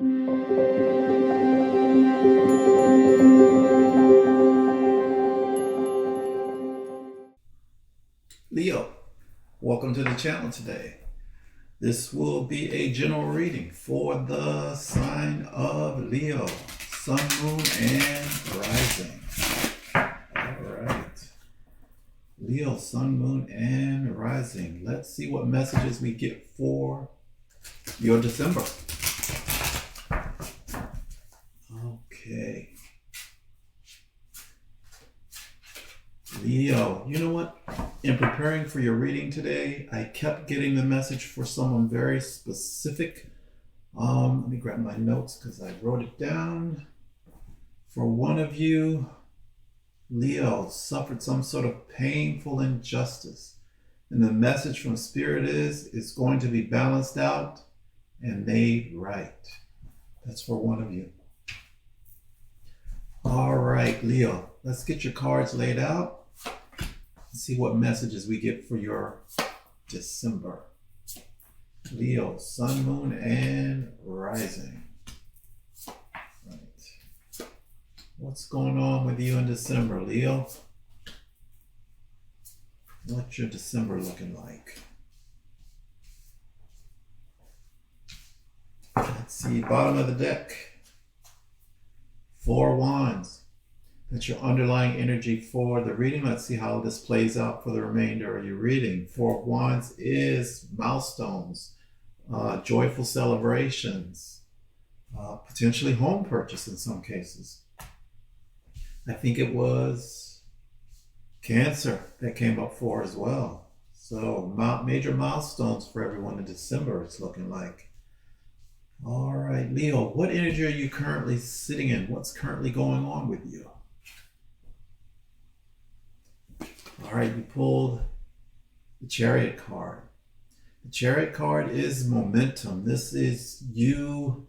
Leo, welcome to the channel today. This will be a general reading for the sign of Leo, Sun, Moon, and Rising. All right. Leo, Sun, Moon, and Rising. Let's see what messages we get for your December. Okay. Leo, you know what? In preparing for your reading today, I kept getting the message for someone very specific. Let me grab my notes because I wrote it down. For one of you, Leo suffered some sort of painful injustice. And the message from Spirit is it's going to be balanced out and made right. That's for one of you. All right, Leo, let's get your cards laid out. See what messages we get for your December. Leo, Sun, Moon, and Rising. Right. What's going on with you in December, Leo? What's your December looking like? Let's see, bottom of the deck. 4 Wands. That's your underlying energy for the reading. Let's see how this plays out for the remainder of your reading. 4 of Wands is milestones, joyful celebrations, potentially home purchase in some cases. I think it was Cancer that came up for as well. So major milestones for everyone in December, it's looking like. All right, Leo, what energy are you currently sitting in? What's currently going on with you? All right, you pulled the Chariot card. The Chariot card is momentum. This is you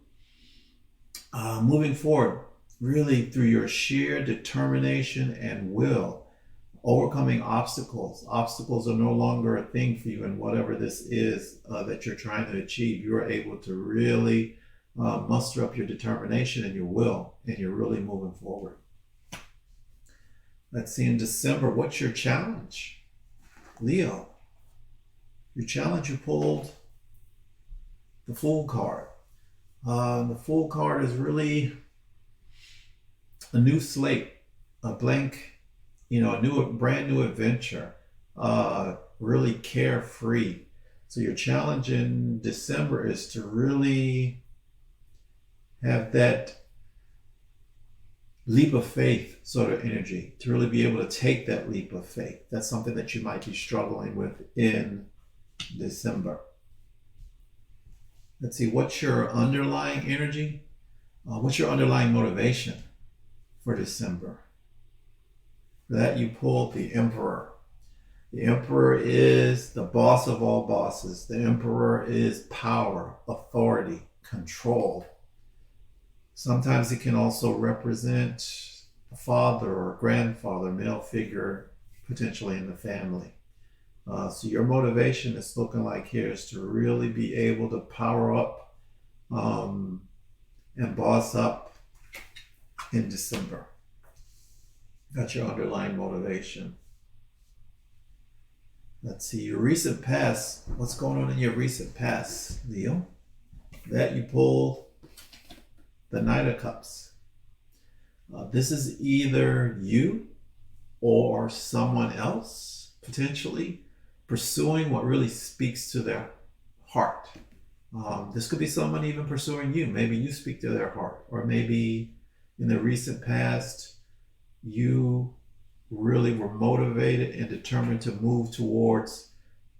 moving forward, really through your sheer determination and will, overcoming obstacles. Obstacles are no longer a thing for you, and whatever this is that you're trying to achieve, you're able to really muster up your determination and your will, and you're really moving forward. Let's see, in December, what's your challenge? Leo, your challenge, you pulled the Fool card. The Fool card is really a new slate, a blank, a brand new adventure, really carefree. So your challenge in December is to really have that leap of faith sort of energy, to really be able to take that leap of faith. That's something that you might be struggling with in December. Let's see, what's your underlying energy? What's your underlying motivation for December? For that, you pulled the Emperor. The Emperor is the boss of all bosses. The Emperor is power, authority, control. Sometimes it can also represent a father or a grandfather, male figure, potentially in the family. So your motivation is looking like here is to really be able to power up and boss up in December. That's your underlying motivation. Let's see, your recent past. What's going on in your recent past, Leo? That you pulled the Knight of Cups. This is either you or someone else potentially pursuing what really speaks to their heart. This could be someone even pursuing you. Maybe you speak to their heart, or maybe in the recent past, you really were motivated and determined to move towards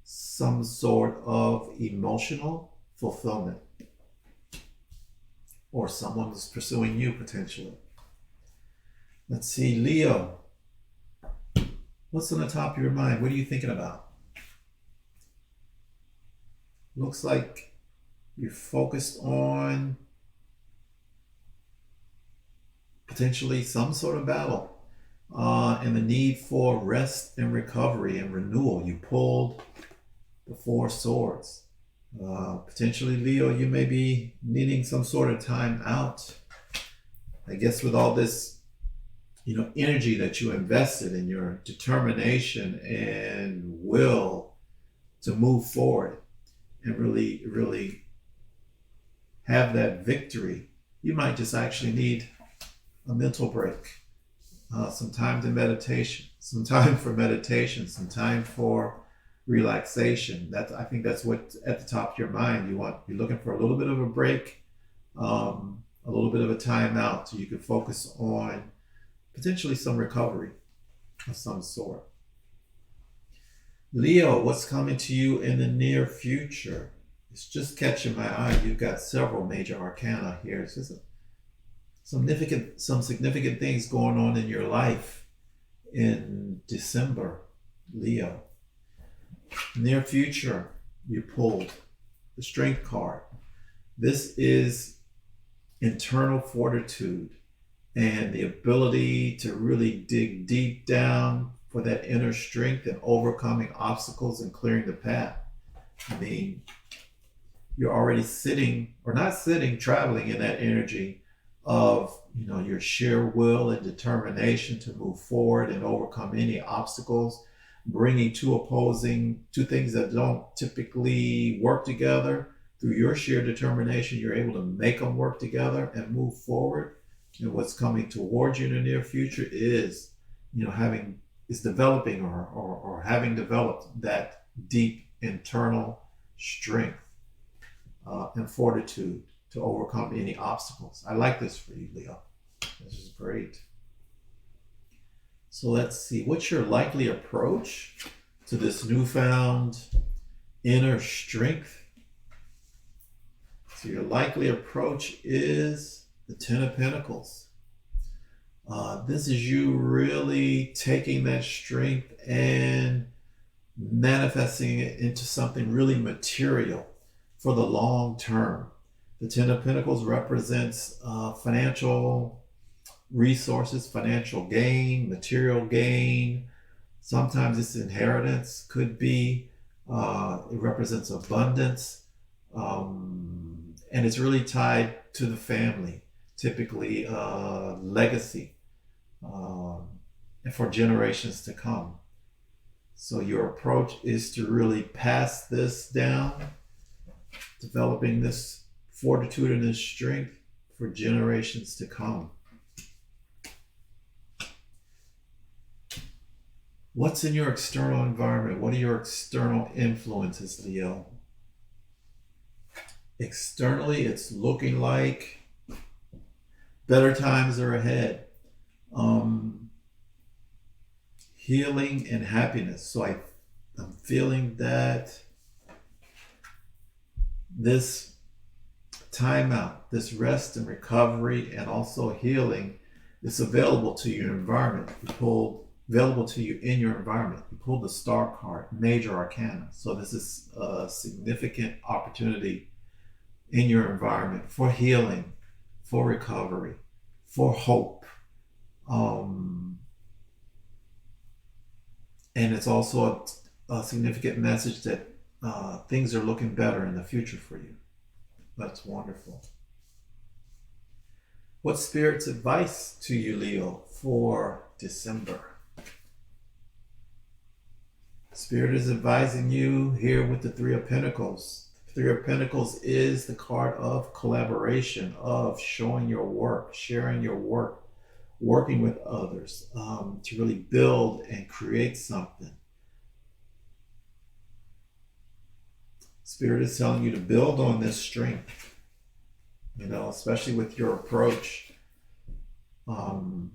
some sort of emotional fulfillment. Or someone was pursuing you potentially. Let's see, Leo. What's on the top of your mind? What are you thinking about? Looks like you're focused on potentially some sort of battle and the need for rest and recovery and renewal. You pulled the 4 Swords. Potentially, Leo, you may be needing some sort of time out. I guess with all this, energy that you invested in, your determination and will to move forward and really, really have that victory, you might just actually need a mental break, some time to meditation, some time for meditation, some time for relaxation. I think that's what at the top of your mind you're looking for a little bit of a break, a little bit of a time out so you can focus on potentially some recovery of some sort. Leo, what's coming to you in the near future? It's just catching my eye. You've got several major arcana here. It's just some significant things going on in your life in December, Leo. Near future, you pulled the Strength card. This is internal fortitude and the ability to really dig deep down for that inner strength and overcoming obstacles and clearing the path. I mean, you're already traveling in that energy of, your sheer will and determination to move forward and overcome any obstacles, bringing two things that don't typically work together. Through your sheer determination, you're able to make them work together and move forward. And what's coming towards you in the near future is, developing or having developed that deep internal strength and fortitude to overcome any obstacles. I like this for you, Leo. This is great. So let's see, what's your likely approach to this newfound inner strength? So your likely approach is the Ten of Pentacles. This is you really taking that strength and manifesting it into something really material for the long term. The Ten of Pentacles represents financial resources, financial gain, material gain. Sometimes it's inheritance, could be. It represents abundance. And it's really tied to the family, typically legacy, and for generations to come. So your approach is to really pass this down, developing this fortitude and this strength for generations to come. What's in your external environment? What are your external influences, Leo? Externally, it's looking like better times are ahead. Healing and happiness. So I'm feeling that this time out, this rest and recovery and also healing is available to your environment. Available to you in your environment. You pulled the Star card, major arcana. So this is a significant opportunity in your environment for healing, for recovery, for hope. And it's also a significant message that things are looking better in the future for you. That's wonderful. What's Spirit's advice to you, Leo, for December? Spirit is advising you here with the Three of Pentacles. Three of Pentacles is the card of collaboration, of showing your work, sharing your work, working with others to really build and create something. Spirit is telling you to build on this strength, especially with your approach, to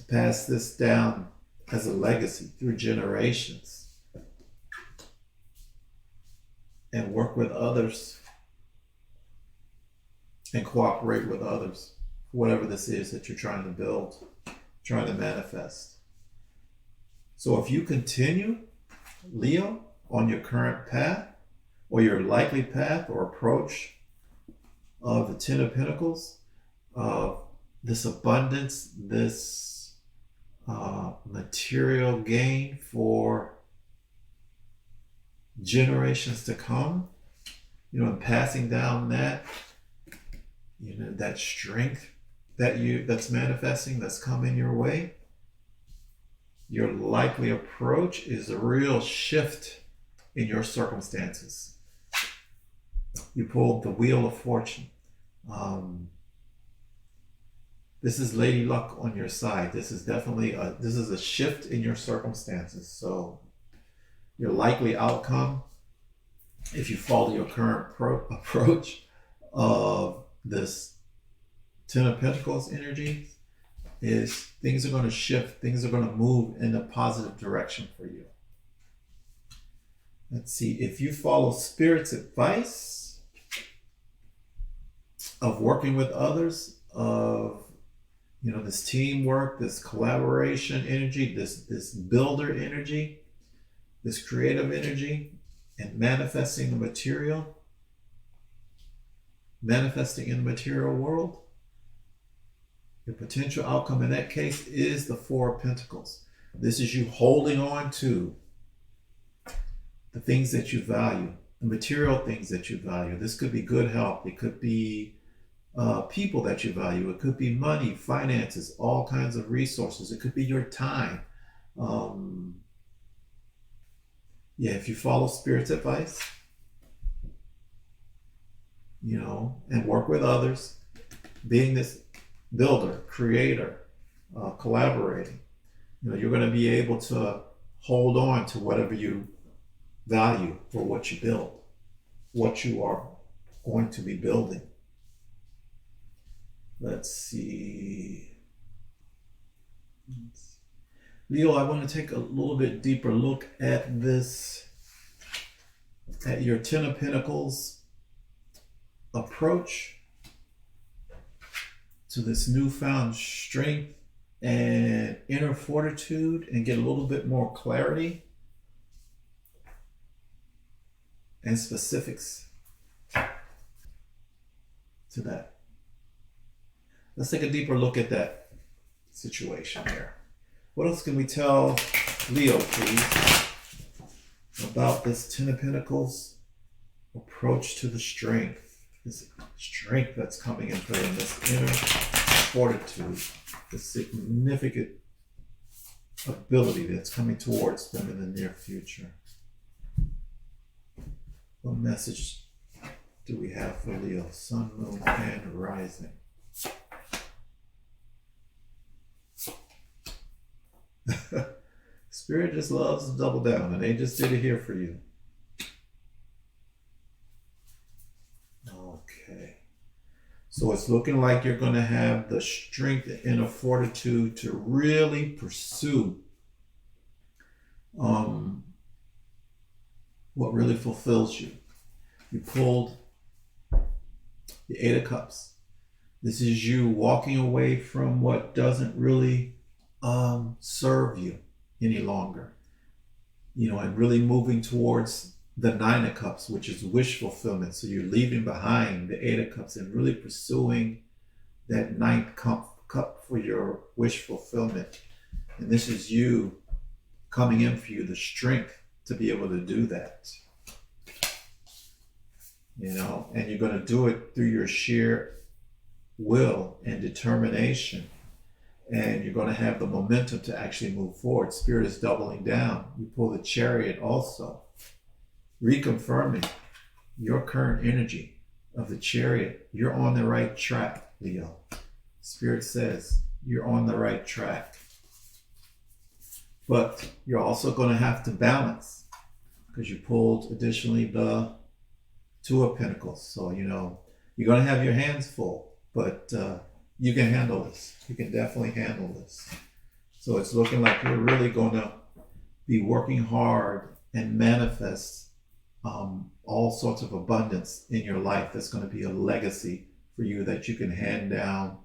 pass this down as a legacy through generations and work with others and cooperate with others, whatever this is that you're trying to build, trying to manifest. So if you continue, Leo, on your current path or your likely path or approach of the Ten of Pentacles, this abundance, this material gain for generations to come, and passing down that, that strength that's manifesting, that's coming your way. Your likely approach is a real shift in your circumstances. You pulled the Wheel of Fortune. This is Lady Luck on your side. This is definitely a shift in your circumstances. So your likely outcome, if you follow your current approach of this Ten of Pentacles energy, is things are going to shift, things are going to move in a positive direction for you. Let's see, if you follow Spirit's advice of working with others, of this teamwork, this collaboration energy, this builder energy, this creative energy, and manifesting in the material world, your potential outcome in that case is the Four of Pentacles. This is you holding on to the things that you value, the material things that you value. This could be good health. It could be people that you value. It could be money, finances, all kinds of resources. It could be your time. If you follow Spirit's advice, and work with others, being this builder, creator, collaborating, you're going to be able to hold on to whatever you value for what you build, what you are going to be building. Let's see. Leo, I want to take a little bit deeper look at this, at your Ten of Pentacles approach to this newfound strength and inner fortitude, and get a little bit more clarity and specifics to that. Let's take a deeper look at that situation here. What else can we tell Leo, please, about this Ten of Pentacles approach to the strength? This strength that's coming in play, and this inner fortitude, the significant ability that's coming towards them in the near future. What message do we have for Leo? Sun, Moon, and Rising. Spirit just loves to double down, and they just did it here for you. Okay. So it's looking like you're going to have the strength and inner fortitude to really pursue what really fulfills you. You pulled the Eight of Cups. This is you walking away from what doesn't really serve you any longer, and really moving towards the Nine of Cups, which is wish fulfillment. So you're leaving behind the Eight of Cups and really pursuing that ninth cup for your wish fulfillment. And this is you coming in for you, the strength to be able to do that. And you're going to do it through your sheer will and determination. And you're going to have the momentum to actually move forward. Spirit is doubling down. You pull the Chariot also, reconfirming your current energy of the Chariot. You're on the right track, Leo. Spirit says you're on the right track. But you're also going to have to balance, because you pulled additionally the Two of Pentacles. So, you're going to have your hands full, but you can handle this. You can definitely handle this. So it's looking like you're really going to be working hard and manifest all sorts of abundance in your life. That's going to be a legacy for you that you can hand down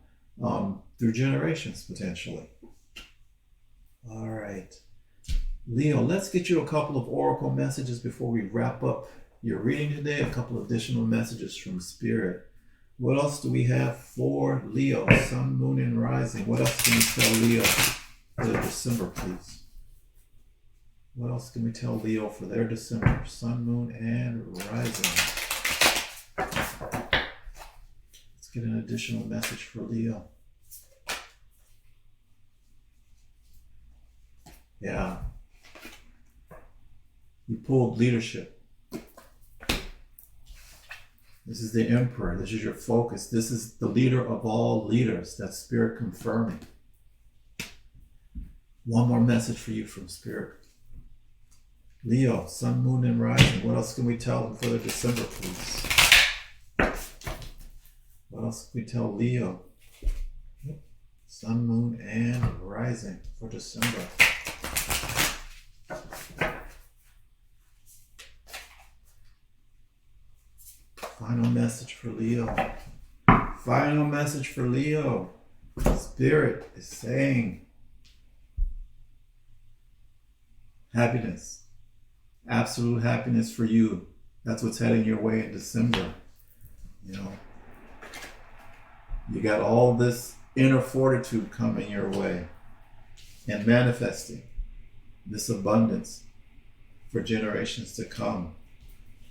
through generations, potentially. All right. Leo, let's get you a couple of oracle messages before we wrap up your reading today. A couple of additional messages from Spirit. What else do we have for Leo? Sun, Moon, and Rising. What else can you tell Leo for December, please? What else can we tell Leo for their December? Sun, moon, and rising. Let's get an additional message for Leo. Yeah. You pulled leadership. This is the Emperor. This is your focus. This is the leader of all leaders. That's Spirit confirming. One more message for you from Spirit. Leo, Sun, Moon, and Rising. What else can we tell them for the December, please? What else can we tell Leo? Sun, Moon, and Rising for December. Final message for Leo. Final message for Leo. Spirit is saying happiness. Absolute happiness for you. That's what's heading your way in December. You know, you got all this inner fortitude coming your way and manifesting this abundance for generations to come.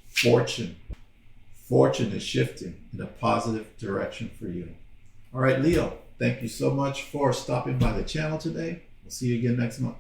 Fortune is shifting in a positive direction for you. All right, Leo, thank you so much for stopping by the channel today. We'll see you again next month.